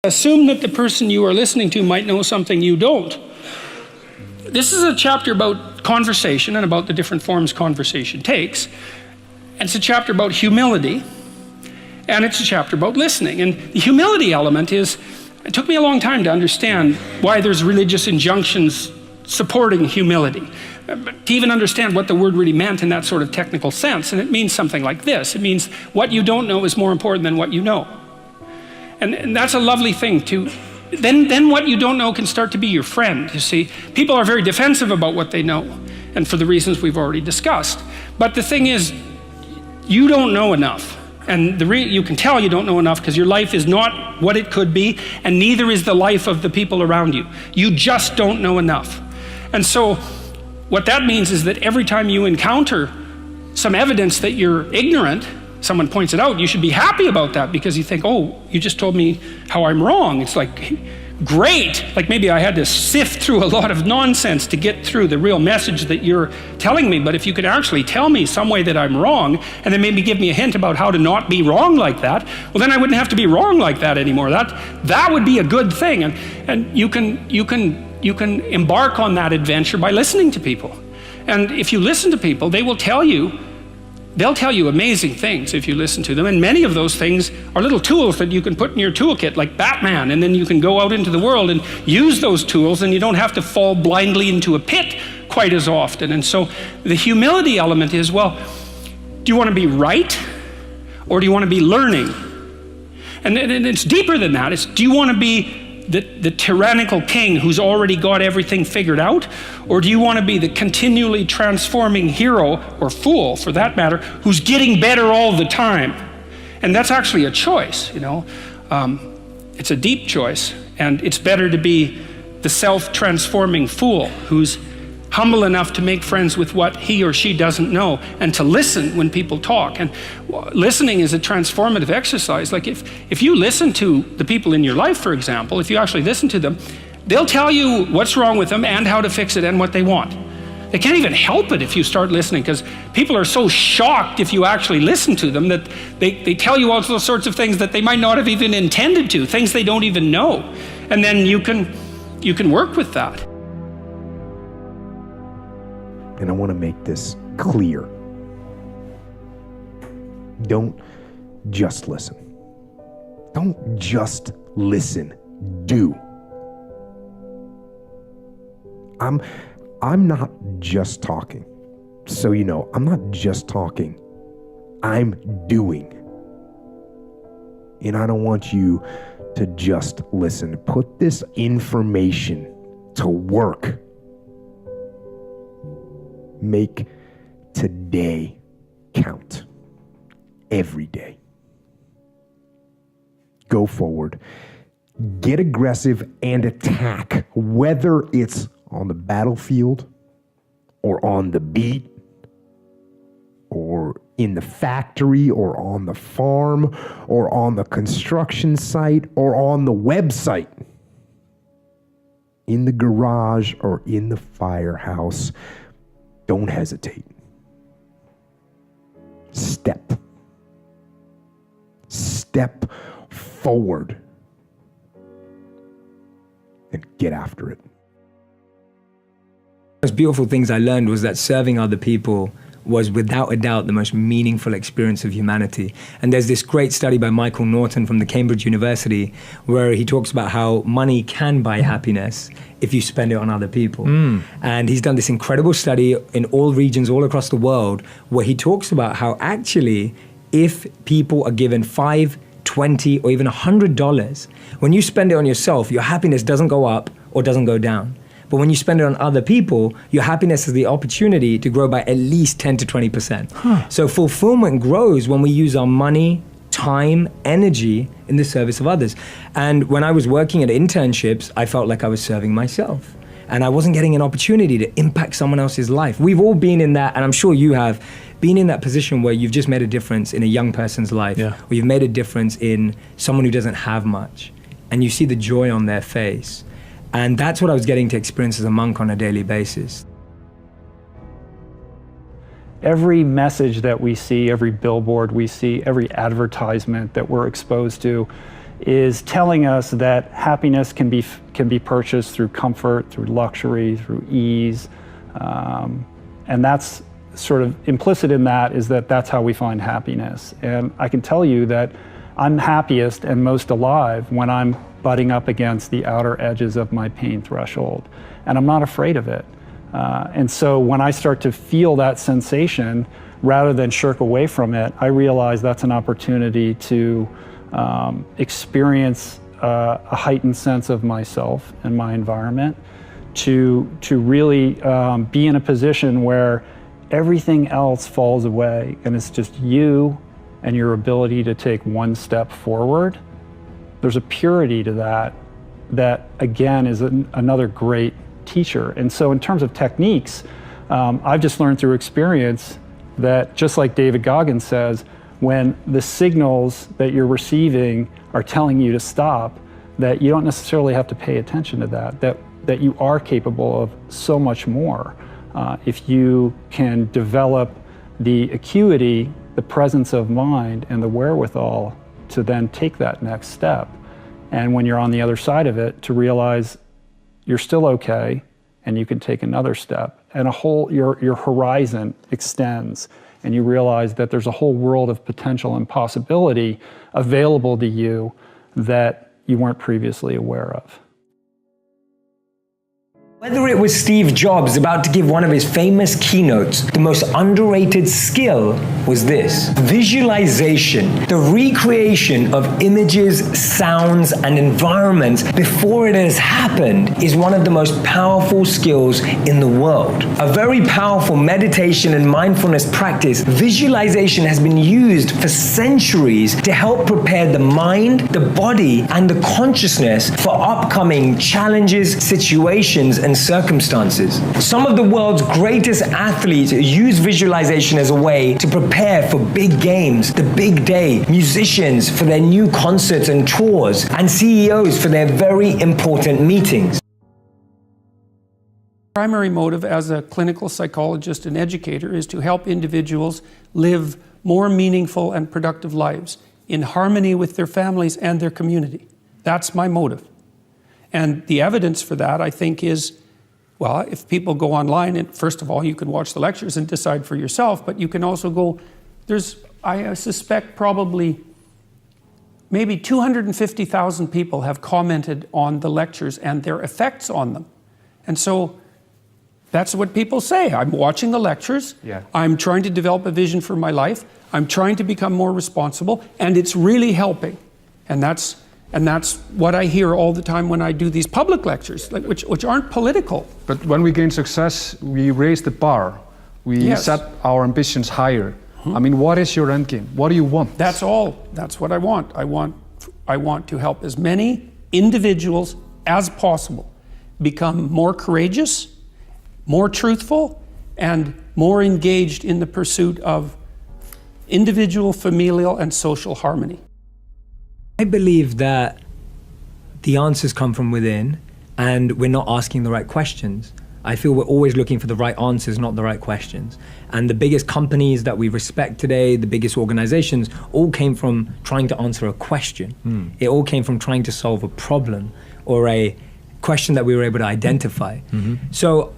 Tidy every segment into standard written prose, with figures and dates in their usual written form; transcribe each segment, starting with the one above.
Assume that the person you are listening to might know something you don't. This is a chapter about conversation and about the different forms conversation takes. And it's a chapter about humility. And it's a chapter about listening. And the humility element is, it took me a long time to understand why there's religious injunctions supporting humility. But to even understand what the word really meant in that sort of technical sense. And it means something like this. It means what you don't know is more important than what you know. And that's a lovely thing to, then what you don't know can start to be your friend, you see. People are very defensive about what they know, and for the reasons we've already discussed. But the thing is, you don't know enough. And you can tell you don't know enough because your life is not what it could be, and neither is the life of the people around you. You just don't know enough. And so what that means is that every time you encounter some evidence that you're ignorant, someone points it out, you should be happy about that because you think, oh, you just told me how I'm wrong. It's like, great. Like maybe I had to sift through a lot of nonsense to get through the real message that you're telling me. But if you could actually tell me some way that I'm wrong and then maybe give me a hint about how to not be wrong like that, well, then I wouldn't have to be wrong like that anymore. That would be a good thing. And you can embark on that adventure by listening to people. And if you listen to people, they'll tell you amazing things if you listen to them, and many of those things are little tools that you can put in your toolkit like Batman, and then you can go out into the world and use those tools, and you don't have to fall blindly into a pit quite as often. And so the humility element is, well, do you want to be right or do you want to be learning? And it's deeper than that. It's, do you want to be the tyrannical king who's already got everything figured out? Or do you want to be the continually transforming hero, or fool for that matter, who's getting better all the time? And that's actually a choice, you know. It's a deep choice, and it's better to be the self-transforming fool who's humble enough to make friends with what he or she doesn't know, and to listen when people talk. And listening is a transformative exercise. Like if you listen to the people in your life, for example, if you actually listen to them, they'll tell you what's wrong with them and how to fix it and what they want. They can't even help it if you start listening, because people are so shocked if you actually listen to them that they tell you all those sorts of things that they might not have even intended to, things they don't even know. And then you can work with that. And I want to make this clear. Don't just listen. Don't just listen. Do. I'm not just talking. So you know, I'm not just talking. I'm doing. And I don't want you to just listen. Put this information to work. Make today count. Every day. Go forward. Get aggressive and attack, whether it's on the battlefield or on the beat or in the factory or on the farm or on the construction site or on the website, in the garage or in the firehouse. Don't hesitate. Step forward and get after it. The most beautiful things I learned was that serving other people was without a doubt the most meaningful experience of humanity. And there's this great study by Michael Norton from the Cambridge University where he talks about how money can buy happiness if you spend it on other people. And he's done this incredible study in all regions all across the world where he talks about how actually if people are given $5, $20, or even $100, when you spend it on yourself, your happiness doesn't go up or doesn't go down. But when you spend it on other people, your happiness has the opportunity to grow by at least 10 to 20%. So fulfillment grows when we use our money, time, energy in the service of others. And when I was working at internships, I felt like I was serving myself. And I wasn't getting an opportunity to impact someone else's life. We've all been in that, and I'm sure you have, been in that position where you've just made a difference in a young person's life, or you've made a difference in someone who doesn't have much, and you see the joy on their face. And that's what I was getting to experience as a monk on a daily basis. Every message that we see, every billboard we see, every advertisement that we're exposed to is telling us that happiness can be purchased through comfort, through luxury, through ease, and that's sort of implicit in that is that that's how we find happiness. And I can tell you that I'm happiest and most alive when I'm butting up against the outer edges of my pain threshold, and I'm not afraid of it. And so when I start to feel that sensation, rather than shirk away from it, I realize that's an opportunity to experience a heightened sense of myself and my environment, to really be in a position where everything else falls away and it's just you and your ability to take one step forward. There's a purity to that again is another great teacher. And so in terms of techniques, I've just learned through experience that, just like David Goggins says, when the signals that you're receiving are telling you to stop, that you don't necessarily have to pay attention to that you are capable of so much more if you can develop the acuity, the presence of mind, and the wherewithal to then take that next step. And when you're on the other side of it, to realize you're still okay and you can take another step, and your horizon extends, and you realize that there's a whole world of potential and possibility available to you that you weren't previously aware of. Whether it was Steve Jobs about to give one of his famous keynotes, the most underrated skill was this: visualization. The recreation of images, sounds, and environments before it has happened is one of the most powerful skills in the world. A very powerful meditation and mindfulness practice, visualization has been used for centuries to help prepare the mind, the body, and the consciousness for upcoming challenges, situations, and circumstances. Some of the world's greatest athletes use visualization as a way to prepare for big games, the big day, musicians for their new concerts and tours, and CEOs for their very important meetings. Primary motive as a clinical psychologist and educator is to help individuals live more meaningful and productive lives in harmony with their families and their community. That's my motive. And the evidence for that, I think, is, well, if people go online, and first of all, you can watch the lectures and decide for yourself, but you can also go, I suspect probably maybe 250,000 people have commented on the lectures and their effects on them. And so that's what people say. I'm watching the lectures, I'm trying to develop a vision for my life, I'm trying to become more responsible, and it's really helping. And that's what I hear all the time when I do these public lectures, which aren't political. But when we gain success, we raise the bar. We set our ambitions higher. I mean, what is your end game? What do you want? That's all. That's what I want. I want to help as many individuals as possible become more courageous, more truthful, and more engaged in the pursuit of individual, familial, and social harmony. I believe that the answers come from within, and we're not asking the right questions. I feel we're always looking for the right answers, not the right questions. And the biggest companies that we respect today, the biggest organizations, all came from trying to answer a question. It all came from trying to solve a problem or a question that we were able to identify. So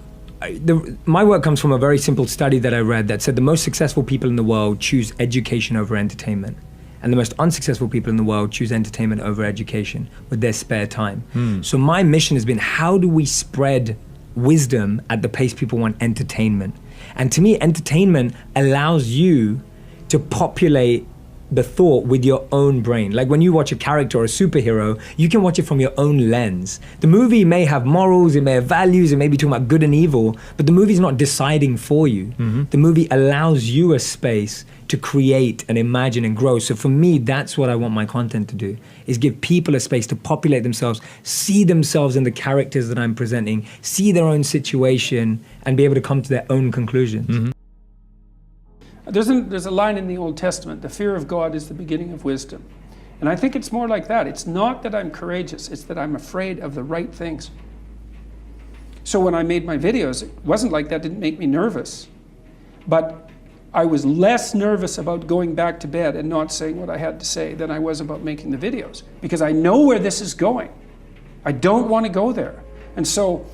my work comes from a very simple study that I read that said the most successful people in the world choose education over entertainment. And the most unsuccessful people in the world choose entertainment over education with their spare time. So my mission has been, how do we spread wisdom at the pace people want entertainment? And to me, entertainment allows you to populate the thought with your own brain. Like when you watch a character or a superhero, you can watch it from your own lens. The movie may have morals, it may have values, it may be talking about good and evil, but the movie's not deciding for you. The movie allows you a space to create and imagine and grow. So for me, that's what I want my content to do, is give people a space to populate themselves, see themselves in the characters that I'm presenting, see their own situation, and be able to come to their own conclusions. There's a line in the Old Testament, the fear of God is the beginning of wisdom. And I think it's more like that. It's not that I'm courageous, it's that I'm afraid of the right things. So when I made my videos, it wasn't like that didn't make me nervous. But I was less nervous about going back to bed and not saying what I had to say than I was about making the videos, because I know where this is going. I don't want to go there. And so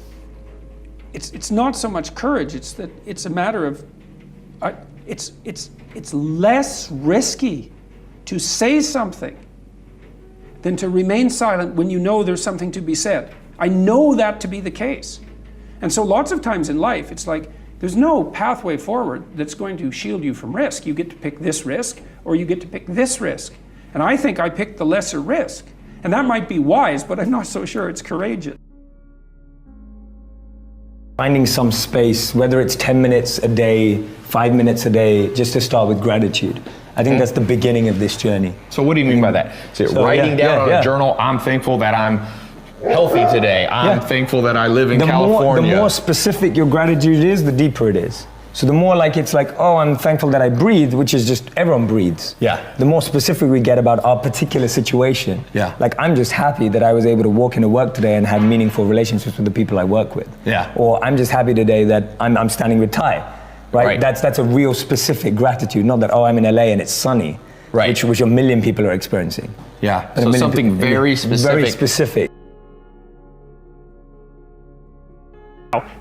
it's not so much courage, it's that it's a matter of, it's less risky to say something than to remain silent when you know there's something to be said. I know that to be the case. And so lots of times in life, it's like, there's no pathway forward that's going to shield you from risk. You get to pick this risk, or you get to pick this risk. And I think I picked the lesser risk. And that might be wise, but I'm not so sure it's courageous. Finding some space, whether it's 10 minutes a day, 5 minutes a day, just to start with gratitude. I think that's the beginning of this journey. So what do you mean by that? So writing down on a journal, I'm thankful that I'm healthy today. I'm thankful that I live in California. The more specific your gratitude is, the deeper it is. So the more like it's like, oh, I'm thankful that I breathe, which is just everyone breathes. Yeah. The more specific we get about our particular situation. Yeah. Like, I'm just happy that I was able to walk into work today and have meaningful relationships with the people I work with. Yeah. Or I'm just happy today that I'm standing with Ty. Right? That's a real specific gratitude, not that, oh, I'm in LA and it's sunny. Right. Which a million people are experiencing. Yeah. So something very specific. Very specific.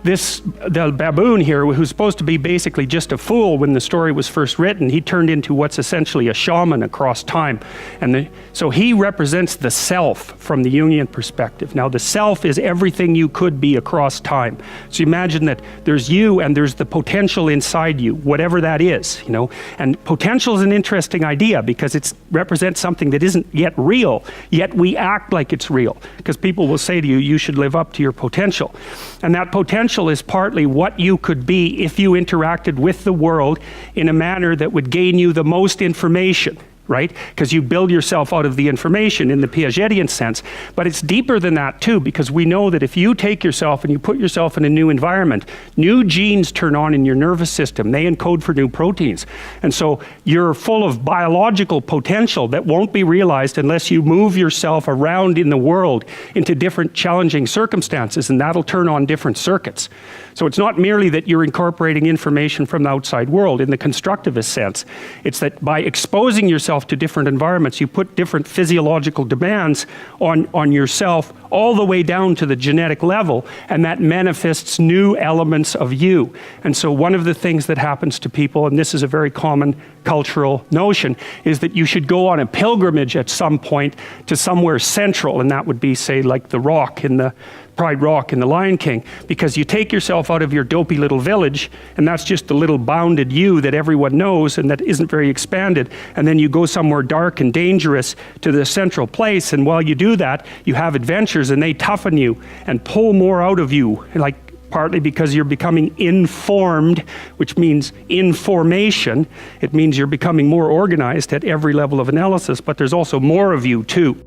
The baboon here, who's supposed to be basically just a fool when the story was first written, he turned into what's essentially a shaman across time. And so he represents the self from the Jungian perspective. Now, the self is everything you could be across time. So imagine that there's you and there's the potential inside you, whatever that is, you know. And potential is an interesting idea because it represents something that isn't yet real, yet we act like it's real. Because people will say to you, you should live up to your potential. And that potential is partly what you could be if you interacted with the world in a manner that would gain you the most information, right? Because you build yourself out of the information in the Piagetian sense. But it's deeper than that too, because we know that if you take yourself and you put yourself in a new environment, new genes turn on in your nervous system. They encode for new proteins. And so you're full of biological potential that won't be realized unless you move yourself around in the world into different challenging circumstances, and that'll turn on different circuits. So it's not merely that you're incorporating information from the outside world in the constructivist sense. It's that by exposing yourself to different environments, you put different physiological demands on yourself all the way down to the genetic level, and that manifests new elements of you. And so one of the things that happens to people, and this is a very common cultural notion, is that you should go on a pilgrimage at some point to somewhere central, and that would be, say, like the Rock in the Pride Rock in The Lion King, because you take yourself out of your dopey little village, and that's just the little bounded you that everyone knows and that isn't very expanded, and then you go somewhere dark and dangerous to the central place, and while you do that, you have adventures and they toughen you and pull more out of you, like partly because you're becoming informed, which means information. It means you're becoming more organized at every level of analysis, but there's also more of you too.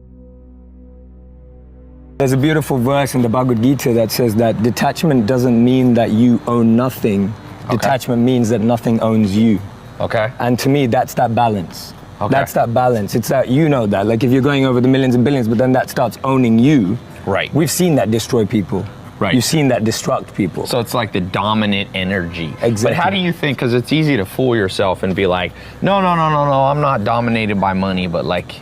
There's a beautiful verse in the Bhagavad Gita that says that detachment doesn't mean that you own nothing. Okay. Detachment means that nothing owns you. Okay. And to me, that's that balance. Okay. That's that balance. It's that, you know that, like if you're going over the millions and billions, but then that starts owning you. Right. We've seen that destroy people. Right. You've seen that destruct people. So it's like the dominant energy. Exactly. But how do you think, because it's easy to fool yourself and be like, no, I'm not dominated by money, but like,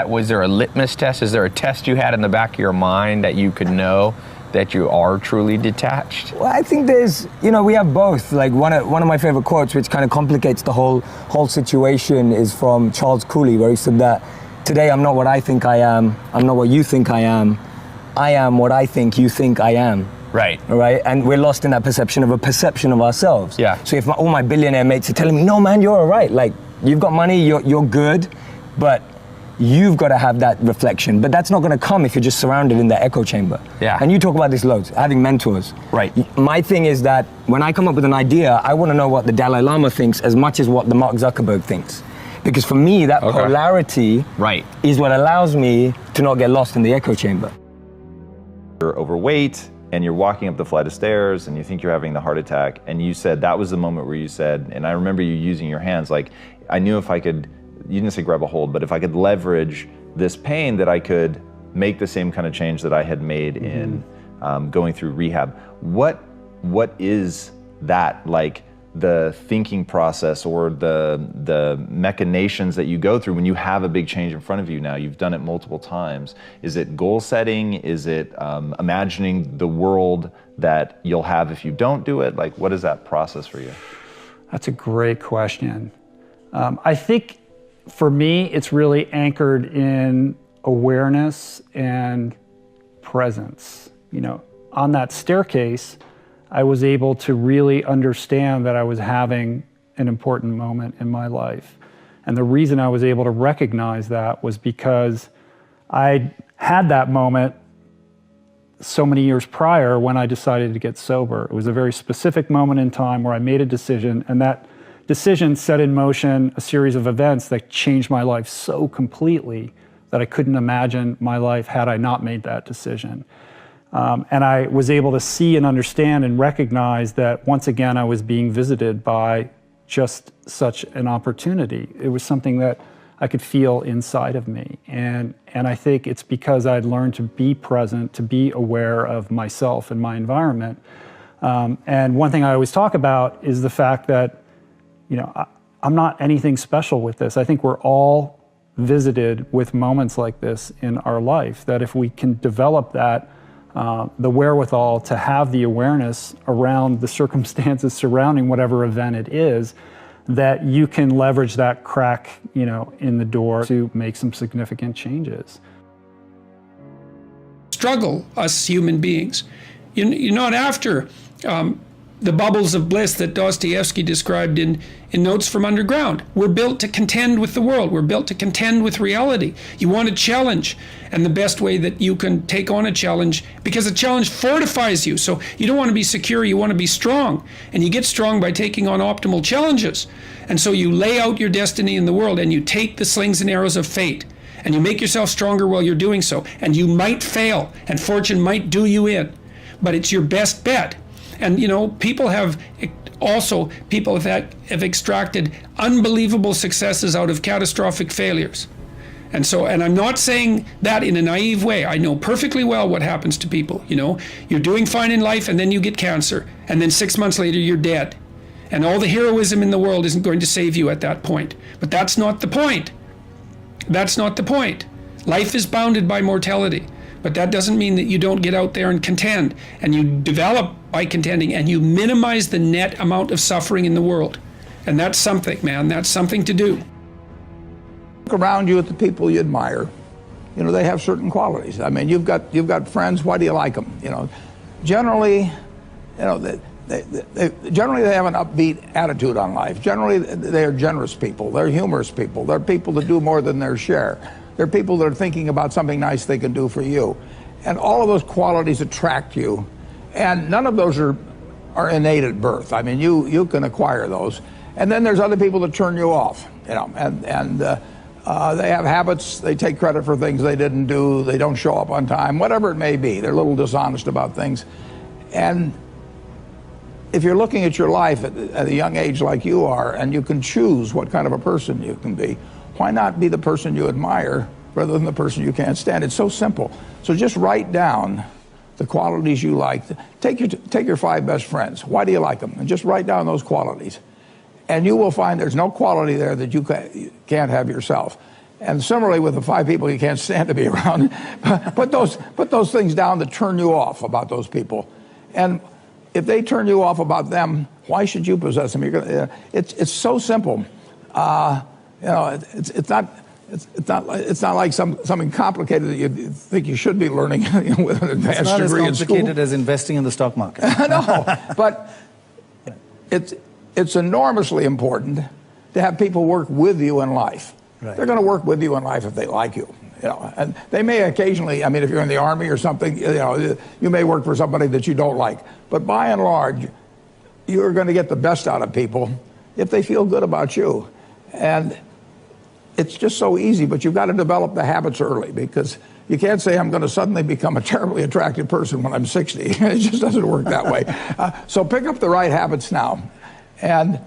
was there a litmus test? Is there a test you had in the back of your mind that you could know that you are truly detached? Well, I think there's, we have both. Like one of my favorite quotes, which kind of complicates the whole situation, is from Charles Cooley, where he said that, today I'm not what I think I am, I'm not what you think I am what I think you think I am. Right. Right? And we're lost in that perception of ourselves. Yeah. So if all my billionaire mates are telling me, no man, you're all right, like you've got money, you're good, but you've got to have that reflection. But that's not going to come if you're just surrounded in that echo chamber. Yeah. And you talk about this loads, having mentors. Right. My thing is that when I come up with an idea, I want to know what the Dalai Lama thinks as much as what the Mark Zuckerberg thinks. Because for me, that polarity is what allows me to not get lost in the echo chamber. You're overweight and you're walking up the flight of stairs and you think you're having the heart attack, and you said that was the moment where you said, and I remember you using your hands, like, I knew if I could, you didn't say grab a hold, but if I could leverage this pain, that I could make the same kind of change that I had made in going through rehab. What is that like? the thinking process or the machinations that you go through when you have a big change in front of you now? You've done it multiple times. Is it goal setting? Is it imagining the world that you'll have if you don't do it? Like, what is that process for you? That's a great question. I think for me, it's really anchored in awareness and presence. You know, on that staircase, I was able to really understand that I was having an important moment in my life. And the reason I was able to recognize that was because I had that moment so many years prior when I decided to get sober. It was a very specific moment in time where I made a decision, and that decision set in motion a series of events that changed my life so completely that I couldn't imagine my life had I not made that decision. And I was able to see and understand and recognize that once again I was being visited by just such an opportunity. It was something that I could feel inside of me. And I think it's because I'd learned to be present, to be aware of myself and my environment. And one thing I always talk about is the fact that, you know, I'm not anything special with this. I think we're all visited with moments like this in our life, that if we can develop that, the wherewithal to have the awareness around the circumstances surrounding whatever event it is, that you can leverage that crack, you know, in the door to make some significant changes. Struggle, us human beings. You're not after the bubbles of bliss that Dostoevsky described in Notes from Underground. We're built to contend with the world. We're built to contend with reality. You want a challenge, and the best way that you can take on a challenge, because a challenge fortifies you. So you don't want to be secure, you want to be strong. And you get strong by taking on optimal challenges. And so you lay out your destiny in the world, and you take the slings and arrows of fate, and you make yourself stronger while you're doing so. And you might fail, and fortune might do you in, but it's your best bet. And you know, people have extracted unbelievable successes out of catastrophic failures. And so, and I'm not saying that in a naive way. I know perfectly well what happens to people. You know, you're doing fine in life, and then you get cancer, and then 6 months later you're dead. And all the heroism in the world isn't going to save you at that point. But that's not the point. That's not the point. Life is bounded by mortality. But that doesn't mean that you don't get out there and contend, and you develop by contending, and you minimize the net amount of suffering in the world. And that's something, man. That's something to do. Look around you at the people you admire. You know, they have certain qualities. I mean, you've got friends. Why do you like them? You know, generally, you know, generally they have an upbeat attitude on life. Generally, they are generous people. They're humorous people. They're people that do more than their share. They're people that are thinking about something nice they can do for you. And all of those qualities attract you. And none of those are innate at birth. I mean, you can acquire those. And then there's other people that turn you off, you know, and they have habits, they take credit for things they didn't do, they don't show up on time, whatever it may be. They're a little dishonest about things. And if you're looking at your life at a young age like you are, and you can choose what kind of a person you can be, why not be the person you admire rather than the person you can't stand? It's so simple. So just write down the qualities you like. Take your 5 best friends. Why do you like them? And just write down those qualities. And you will find there's no quality there that you can't have yourself. And similarly with the 5 people you can't stand to be around, put those things down that turn you off about those people. And if they turn you off about them, why should you possess them? It's so simple. You know, it's not like something complicated that you think you should be learning with an advanced degree in school. It's not as complicated as investing in the stock market. No, but it's enormously important to have people work with you in life. Right. They're going to work with you in life if they like you. You know, and they may occasionally. I mean, if you're in the Army or something, you know, you may work for somebody that you don't like. But by and large, you're going to get the best out of people if they feel good about you. And it's just so easy, but you've got to develop the habits early, because you can't say I'm going to suddenly become a terribly attractive person when I'm 60. It just doesn't work that way. So pick up the right habits now. And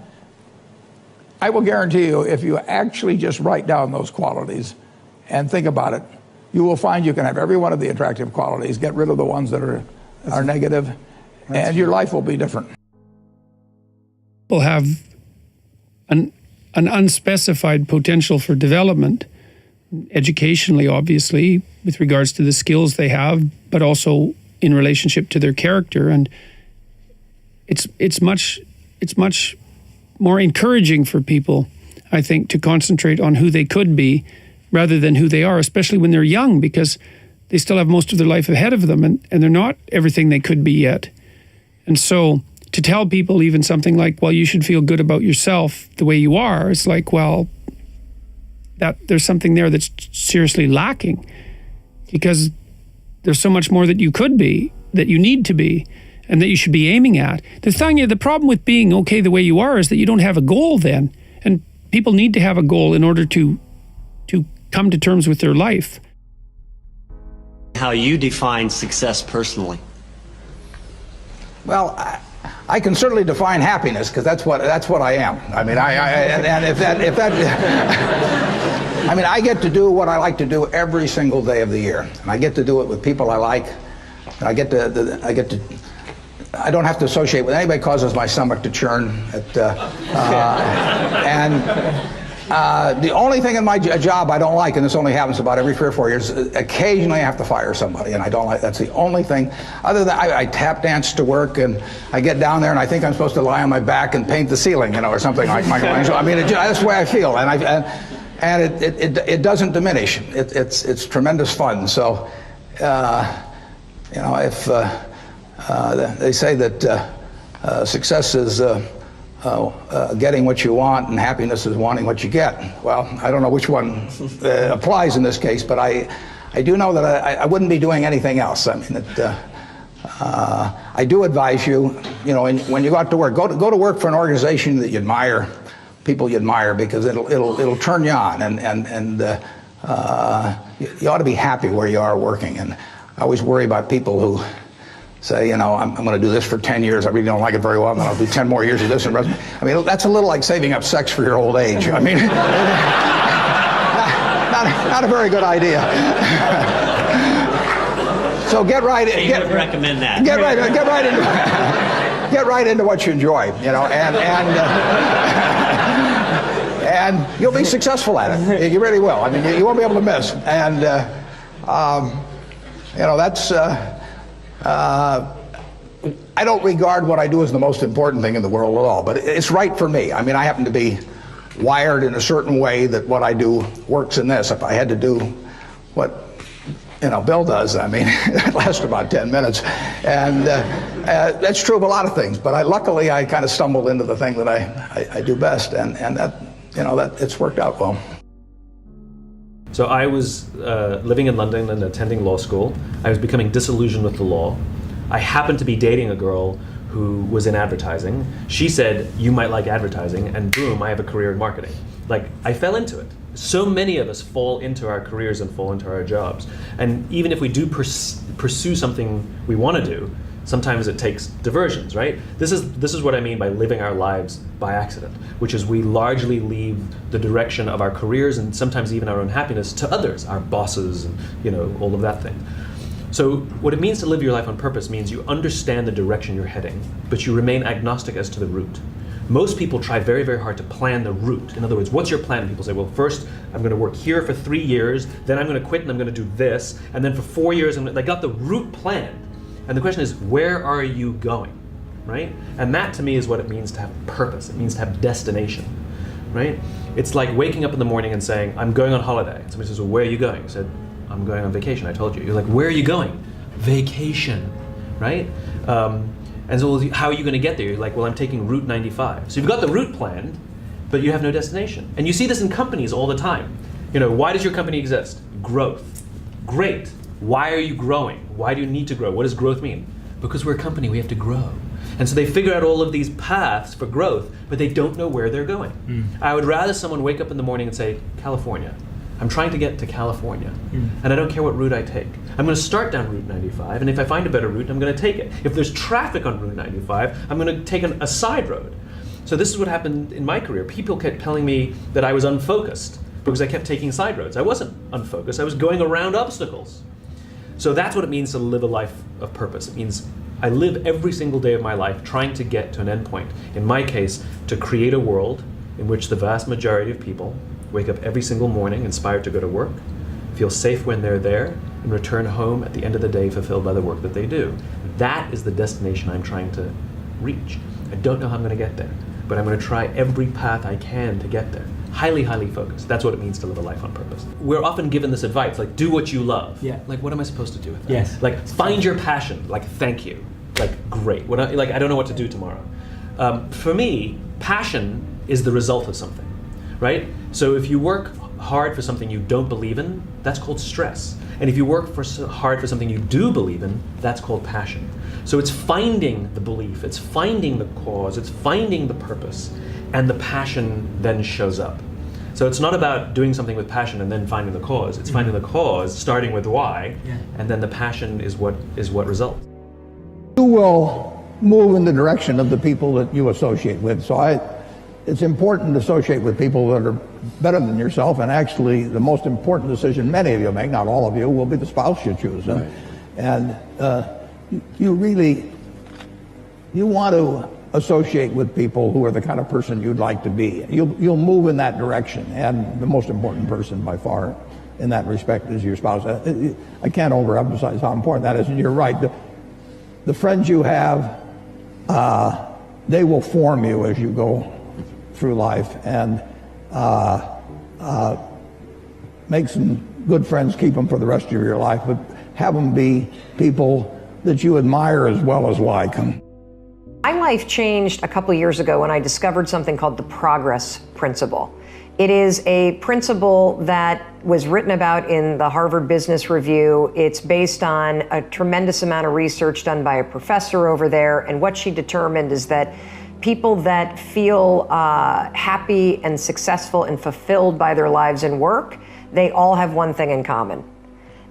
I will guarantee you, if you actually just write down those qualities and think about it, you will find you can have every one of the attractive qualities, get rid of the ones that are negative, and your life will be different. People have an unspecified potential for development, educationally, obviously, with regards to the skills they have, but also in relationship to their character. And it's much more encouraging for people, I think, to concentrate on who they could be rather than who they are, especially when they're young, because they still have most of their life ahead of them, and they're not everything they could be yet. And so to tell people even something like, well, you should feel good about yourself the way you are, it's like, well, that there's something there that's seriously lacking, because there's so much more that you could be, that you need to be, and that you should be aiming at. The problem with being okay the way you are is that you don't have a goal then. And people need to have a goal in order to come to terms with their life. How you define success personally? Well, I can certainly define happiness, because that's what I am. I mean, and if that I mean, I get to do what I like to do every single day of the year, and I get to do it with people I like. And I don't have to associate with anybody. Causes my stomach to churn. The only thing in my job I don't like, and this only happens about every 3 or 4 years, occasionally I have to fire somebody, and I don't like. That's the only thing. Other than I tap dance to work, and I get down there and I think I'm supposed to lie on my back and paint the ceiling, or something like Michelangelo. I mean, that's the way I feel, and it doesn't diminish. It's tremendous fun. So, if they say that success is getting what you want and happiness is wanting what you get. Well, I don't know which one applies in this case, but I do know that I wouldn't be doing anything else. I mean, I do advise you, when you go out to work, go to work for an organization that you admire, people you admire, because it'll turn you on, and you ought to be happy where you are working. And I always worry about people who say, I'm going to do this for 10 years. I really don't like it very well, and then I'll do 10 more years of this. I mean, that's a little like saving up sex for your old age. I mean, not a very good idea. So get right in. You would recommend that. Get right into what you enjoy, and you'll be successful at it. You really will. I mean, you won't be able to miss. And that's. I don't regard what I do as the most important thing in the world at all, but it's right for me. I mean, I happen to be wired in a certain way that what I do works in this. If I had to do what Bill does, I mean, it lasts about 10 minutes. And that's true of a lot of things, but luckily I kind of stumbled into the thing that I do best, and that it's worked out well. So I was living in London and attending law school. I was becoming disillusioned with the law. I happened to be dating a girl who was in advertising. She said, you might like advertising, and boom, I have a career in marketing. Like, I fell into it. So many of us fall into our careers and fall into our jobs. And even if we do pursue something we want to do, sometimes it takes diversions, right? This is what I mean by living our lives by accident, which is we largely leave the direction of our careers and sometimes even our own happiness to others, our bosses, and all of that thing. So what it means to live your life on purpose means you understand the direction you're heading, but you remain agnostic as to the route. Most people try very, very hard to plan the route. In other words, what's your plan? And people say, well, first I'm going to work here for 3 years, then I'm going to quit and I'm going to do this, and then for 4 years they got the route planned. And the question is, where are you going, right? And that to me is what it means to have purpose. It means to have destination, right? It's like waking up in the morning and saying, I'm going on holiday. And somebody says, well, where are you going? I said, I'm going on vacation, I told you. You're like, where are you going? Vacation, right? And so how are you going to get there? You're like, well, I'm taking Route 95. So you've got the route planned, but you have no destination. And you see this in companies all the time. Why does your company exist? Growth. Great. Why are you growing? Why do you need to grow? What does growth mean? Because we're a company, we have to grow. And so they figure out all of these paths for growth, but they don't know where they're going. I would rather someone wake up in the morning and say, California. I'm trying to get to California, and I don't care what route I take. I'm going to start down Route 95, and if I find a better route, I'm going to take it. If there's traffic on Route 95, I'm going to take a side road. So this is what happened in my career. People kept telling me that I was unfocused because I kept taking side roads. I wasn't unfocused. I was going around obstacles. So that's what it means to live a life of purpose. It means I live every single day of my life trying to get to an endpoint. In my case, to create a world in which the vast majority of people wake up every single morning inspired to go to work, feel safe when they're there, and return home at the end of the day fulfilled by the work that they do. That is the destination I'm trying to reach. I don't know how I'm going to get there, but I'm going to try every path I can to get there. Highly, highly focused. That's what it means to live a life on purpose. We're often given this advice, like, do what you love. Yeah. Like, what am I supposed to do with that? Yes. Like, find your passion. Like, thank you. Like, great. I don't know what to do tomorrow. For me, passion is the result of something, right? So if you work hard for something you don't believe in, that's called stress. And if you work hard for something you do believe in, that's called passion. So it's finding the belief, it's finding the cause, it's finding the purpose, and the passion then shows up. So it's not about doing something with passion and then finding the cause. It's finding the cause, starting with why, and then the passion is what results. You will move in the direction of the people that you associate with. So it's important to associate with people that are better than yourself, and actually the most important decision many of you make, not all of you, will be the spouse you choose. And you want to associate with people who are the kind of person you'd like to be. You'll move in that direction, and the most important person by far in that respect is your spouse. I can't overemphasize how important that is, and you're right. The friends you have, they will form you as you go through life, and make some good friends, keep them for the rest of your life, but have them be people that you admire as well as like them. My life changed a couple years ago when I discovered something called the progress principle. It is a principle that was written about in the Harvard Business Review. It's based on a tremendous amount of research done by a professor over there, and what she determined is that people that feel happy and successful and fulfilled by their lives and work, they all have one thing in common.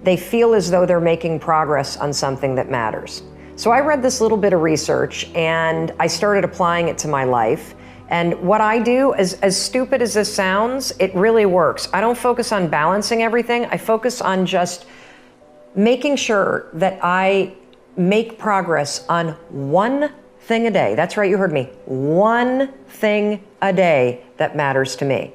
They feel as though they're making progress on something that matters. So I read this little bit of research and I started applying it to my life. And what I do, as stupid as this sounds, it really works. I don't focus on balancing everything. I focus on just making sure that I make progress on one thing a day. That's right, you heard me. One thing a day that matters to me.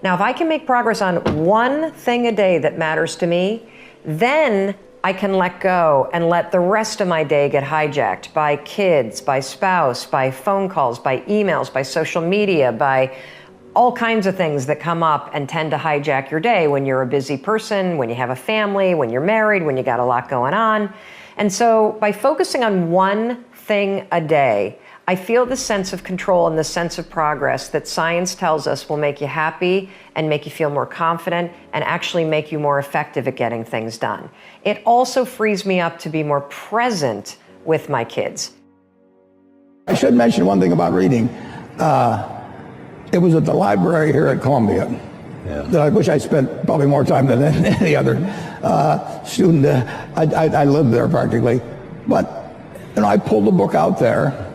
Now, if I can make progress on one thing a day that matters to me, then I can let go and let the rest of my day get hijacked by kids, by spouse, by phone calls, by emails, by social media, by all kinds of things that come up and tend to hijack your day when you're a busy person, when you have a family, when you're married, when you got a lot going on. And so by focusing on one thing a day, I feel the sense of control and the sense of progress that science tells us will make you happy and make you feel more confident and actually make you more effective at getting things done. It also frees me up to be more present with my kids. I should mention one thing about reading. It was at the library here at Columbia that I wish I spent probably more time than any other student. I lived there practically. But I pulled the book out there.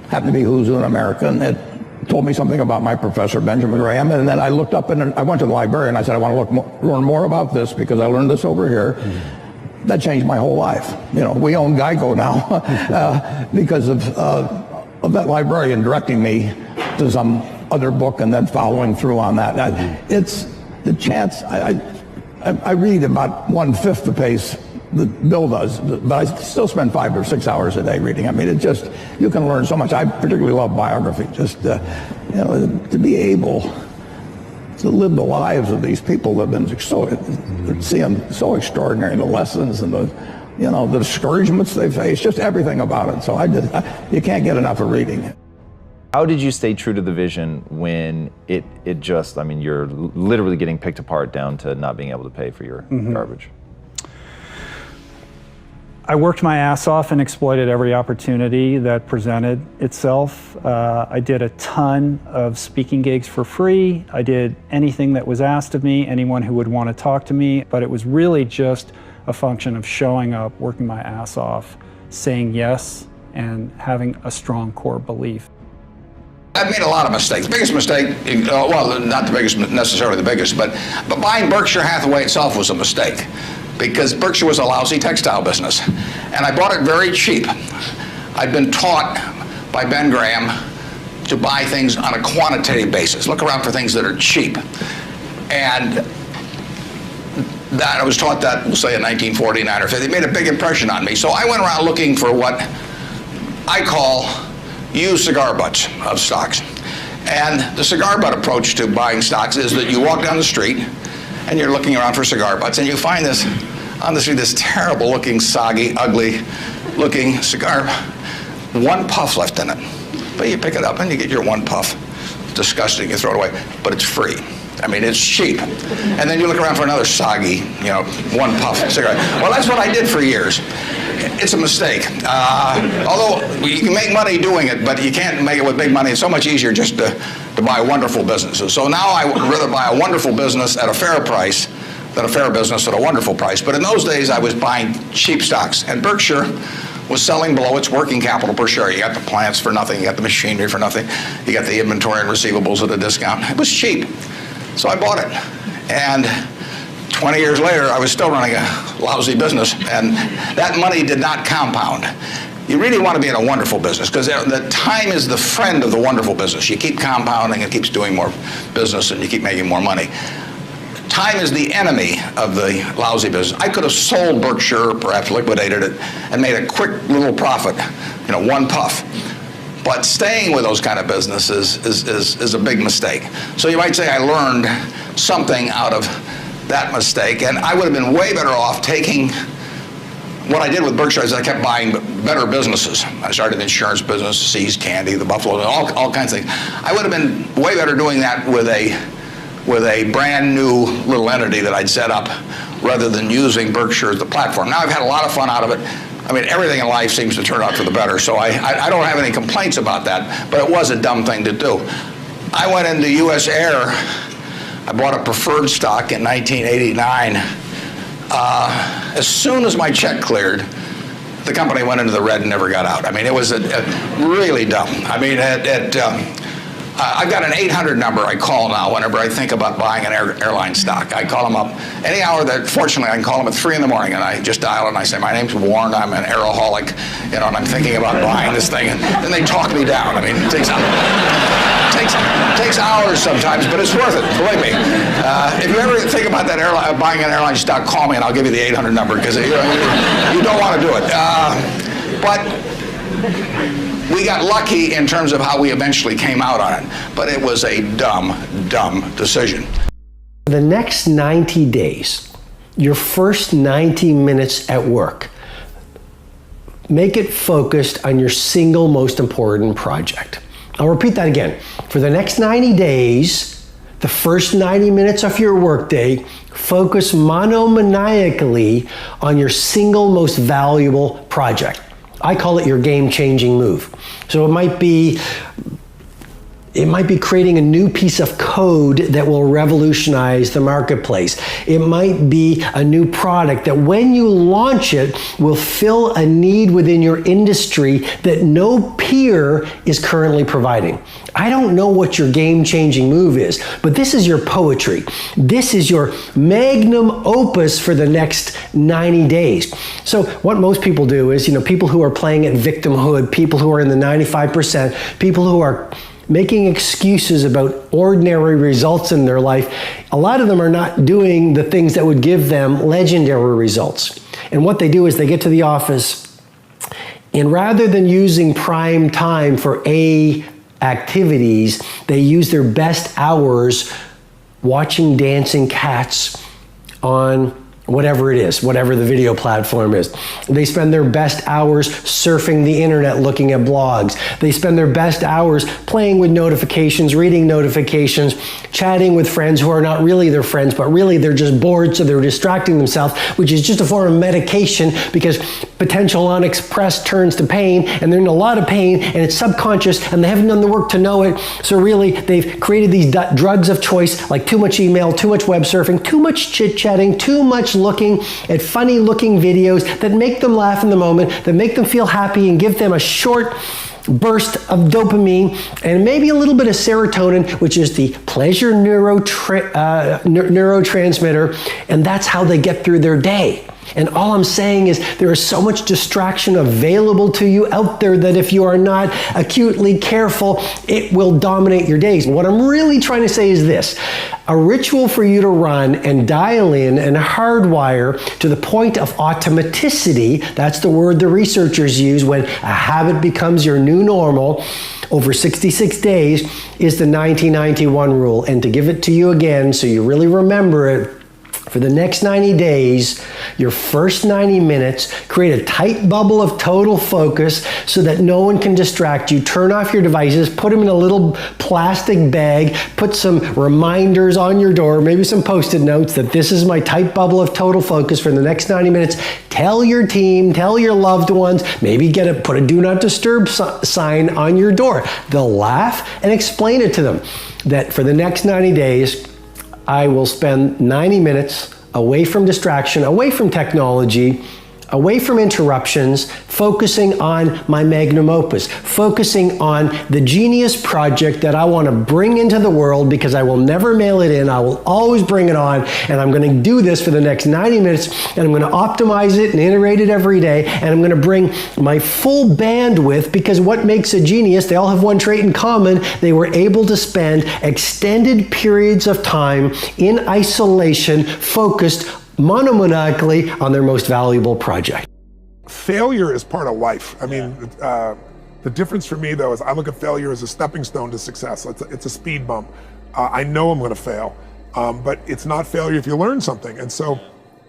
Happened to be Who's Who in America, and it told me something about my professor, Benjamin Graham, and then I looked up and I went to the library and I said, I want to learn more about this because I learned this over here. That changed my whole life. We own Geico now because of that librarian directing me to some other book and then following through on that. It's the chance, I read about 1/5 the pace that Bill does, but I still spend 5 or 6 hours a day reading. I mean, you can learn so much. I particularly love biography, just to be able to live the lives of these people that have been so extraordinary, the lessons and the discouragements they face, just everything about it. So you can't get enough of reading. How did you stay true to the vision when it just, I mean, you're literally getting picked apart down to not being able to pay for your garbage? I worked my ass off and exploited every opportunity that presented itself. I did a ton of speaking gigs for free. I did anything that was asked of me, anyone who would want to talk to me, but it was really just a function of showing up, working my ass off, saying yes, and having a strong core belief. I've made a lot of mistakes. Biggest mistake, well, not the biggest, necessarily the biggest, but buying Berkshire Hathaway itself was a mistake, because Berkshire was a lousy textile business. And I bought it very cheap. I'd been taught by Ben Graham to buy things on a quantitative basis. Look around for things that are cheap. And that I was taught that, we'll say in 1949 or 50. It made a big impression on me. So I went around looking for what I call used cigar butts of stocks. And the cigar butt approach to buying stocks is that you walk down the street and you're looking around for cigar butts and you find this, on the street, this terrible looking, soggy, ugly looking cigar, one puff left in it. But you pick it up and you get your one puff. It's disgusting, you throw it away, but it's free. I mean, it's cheap. And then you look around for another soggy, one puff cigarette. Well, that's what I did for years. It's a mistake. Although you can make money doing it, but you can't make it with big money. It's so much easier just to buy wonderful businesses. So now I would rather buy a wonderful business at a fair price than a fair business at a wonderful price. But in those days, I was buying cheap stocks. And Berkshire was selling below its working capital per share. You got the plants for nothing. You got the machinery for nothing. You got the inventory and receivables at a discount. It was cheap. So I bought it. And 20 years later, I was still running a lousy business, and that money did not compound. You really want to be in a wonderful business, because the time is the friend of the wonderful business. You keep compounding, it keeps doing more business, and you keep making more money. Time is the enemy of the lousy business. I could have sold Berkshire, perhaps liquidated it, and made a quick little profit, one puff. But staying with those kind of businesses is a big mistake. So you might say I learned something out of that mistake, and I would have been way better off taking what I did with Berkshire is I kept buying better businesses. I started the insurance business, See's Candy, the Buffalo, all kinds of things. I would have been way better doing that with a brand new little entity that I'd set up rather than using Berkshire as the platform. Now I've had a lot of fun out of it. I mean, everything in life seems to turn out for the better, so I don't have any complaints about that, but it was a dumb thing to do. I went into U.S. Air. I bought a preferred stock in 1989. As soon as my check cleared, the company went into the red and never got out. I mean, it was really dumb. I mean, I've got an 800 number I call now whenever I think about buying an airline stock. I call them up any hour that, fortunately, I can call them at 3 in the morning, and I just dial and I say, my name's Warren, I'm an aeroholic, and I'm thinking about buying this thing, and then they talk me down. I mean, it takes hours sometimes, but it's worth it, believe me. If you ever think about that buying an airline stock, call me and I'll give you the 800 number, because you don't want to do it. But we got lucky in terms of how we eventually came out on it, but it was a dumb decision. For the next 90 days, your first 90 minutes at work, make it focused on your single most important project. I'll repeat that again. For the next 90 days, the first 90 minutes of your workday, focus monomaniacally on your single most valuable project. I call it your game-changing move. So it might be creating a new piece of code that will revolutionize the marketplace. It might be a new product that when you launch it will fill a need within your industry that no peer is currently providing. I don't know what your game-changing move is, but this is your poetry. This is your magnum opus for the next 90 days. So what most people do is, people who are playing at victimhood, people who are in the 95%, people who are making excuses about ordinary results in their life, a lot of them are not doing the things that would give them legendary results. And what they do is they get to the office, and rather than using prime time for activities, they use their best hours watching dancing cats on whatever it is, whatever the video platform is. They spend their best hours surfing the internet looking at blogs. They spend their best hours playing with notifications, reading notifications, chatting with friends who are not really their friends, but really they're just bored, so they're distracting themselves, which is just a form of medication, because potential unexpressed turns to pain, and they're in a lot of pain, and it's subconscious, and they haven't done the work to know it. So really, they've created these drugs of choice, like too much email, too much web surfing, too much chit-chatting, too much looking at funny looking videos that make them laugh in the moment, that make them feel happy and give them a short burst of dopamine and maybe a little bit of serotonin, which is the pleasure neurotransmitter, and that's how they get through their day. And all I'm saying is there is so much distraction available to you out there that if you are not acutely careful, it will dominate your days. What I'm really trying to say is this: a ritual for you to run and dial in and hardwire to the point of automaticity, that's the word the researchers use when a habit becomes your new normal, over 66 days, is the 90-91 rule. And to give it to you again so you really remember it, for the next 90 days, your first 90 minutes, create a tight bubble of total focus so that no one can distract you. Turn off your devices, put them in a little plastic bag, put some reminders on your door, maybe some post-it notes that this is my tight bubble of total focus for the next 90 minutes. Tell your team, tell your loved ones, maybe put a do not disturb sign on your door. They'll laugh, and explain it to them that for the next 90 days, I will spend 90 minutes away from distraction, away from technology, away from interruptions, focusing on my magnum opus, focusing on the genius project that I want to bring into the world, because I will never mail it in. I will always bring it on, and I'm going to do this for the next 90 minutes, and I'm going to optimize it and iterate it every day, and I'm going to bring my full bandwidth, because what makes a genius, they all have one trait in common: they were able to spend extended periods of time in isolation, focused monomaniacally on their most valuable project. Failure is part of life. I mean, the difference for me though is I look at failure as a stepping stone to success. It's a speed bump. I know I'm going to fail, but it's not failure if you learn something. And so,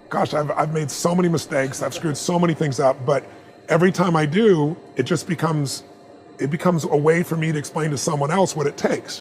gosh, I've made so many mistakes. I've screwed so many things up, but every time I do, it just becomes a way for me to explain to someone else what it takes.